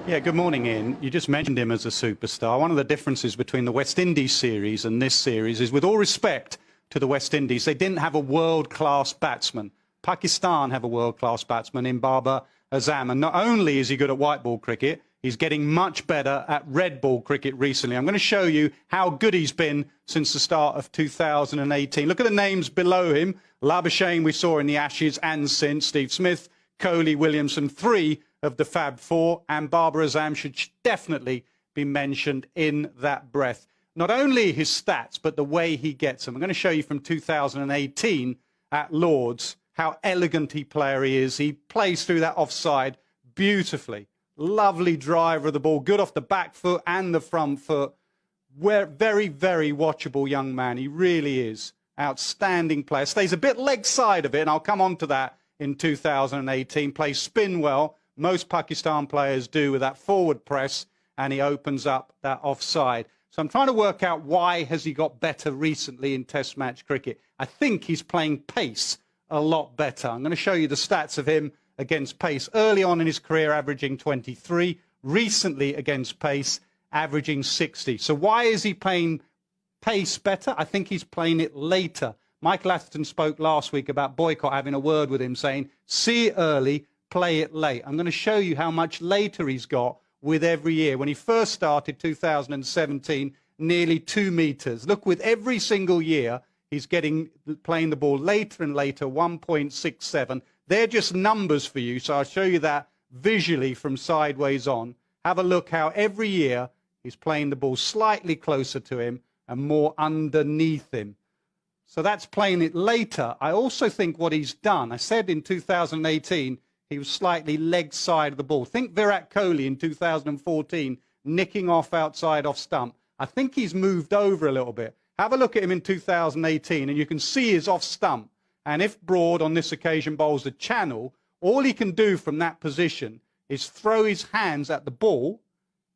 Yeah, good morning, Ian. You just mentioned him as a superstar. One of the differences between the West Indies series and this series is, with all respect to the West Indies, they didn't have a world-class batsman. Pakistan have a world-class batsman in Babar Azam. And not only is he good at white ball cricket, he's getting much better at red ball cricket recently. I'm going to show you how good he's been since the start of 2018. Look at the names below him. Labuschagne we saw in the Ashes and since. Steve Smith, Kohli, Williamson, three of the Fab Four, and Babar Azam should definitely be mentioned in that breath. Not only his stats, but the way he gets them. I'm going to show you from 2018 at Lord's how elegant a player he is. He plays through that offside beautifully. Lovely driver of the ball, good off the back foot and the front foot. Very, very watchable young man. He really is. Outstanding player. Stays a bit leg side of it, and I'll come on to that in 2018. Plays spin well. Most Pakistan players do with that forward press, and he opens up that offside. So I'm trying to work out why has he got better recently in Test match cricket. I think he's playing pace a lot better. I'm going to show you the stats of him against pace. Early on in his career, averaging 23. Recently against pace, averaging 60. So why is he playing pace better? I think he's playing it later. Michael Atherton spoke last week about Boycott having a word with him, saying, see it early, play it late. I'm going to show you how much later he's got with every year. When he first started, 2017, nearly 2 meters. Look, with every single year, he's playing the ball later and later, 1.67. They're just numbers for you, so I'll show you that visually from sideways on. Have a look how every year he's playing the ball slightly closer to him and more underneath him. So that's playing it later. I also think what he's done, I said in 2018, he was slightly leg side of the ball. Think Virat Kohli in 2014, nicking off outside off stump. I think he's moved over a little bit. Have a look at him in 2018, and you can see his off stump. And if Broad on this occasion bowls the channel, all he can do from that position is throw his hands at the ball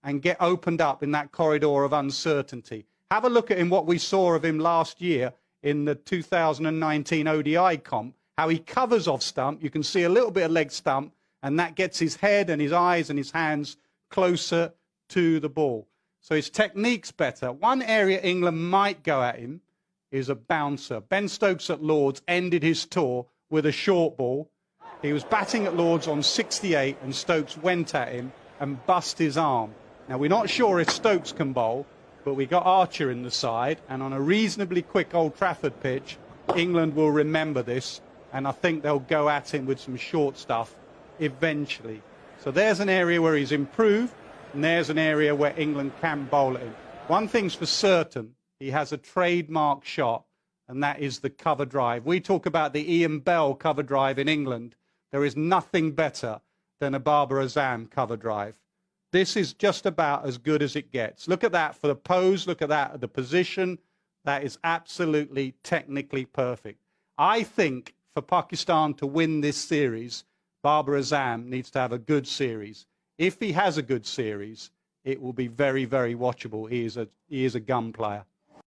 and get opened up in that corridor of uncertainty. Have a look at him, what we saw of him last year in the 2019 ODI comp. How he covers off stump. You can see a little bit of leg stump, and that gets his head and his eyes and his hands closer to the ball. So his technique's better. One area England might go at him is a bouncer. Ben Stokes at Lord's ended his tour with a short ball. He was batting at Lord's on 68, and Stokes went at him and bust his arm. Now, we're not sure if Stokes can bowl, but we got Archer in the side, and on a reasonably quick Old Trafford pitch, England will remember this. And I think they'll go at him with some short stuff eventually. So there's an area where he's improved, and there's an area where England can bowl at him. One thing's for certain, he has a trademark shot, and that is the cover drive. We talk about the Ian Bell cover drive in England. There is nothing better than a Babar Azam cover drive. This is just about as good as it gets. Look at that for the pose, look at that at the position. That is absolutely technically perfect. I think for Pakistan to win this series, Babar Azam needs to have a good series. If he has a good series, it will be very, very watchable. He is a gun player.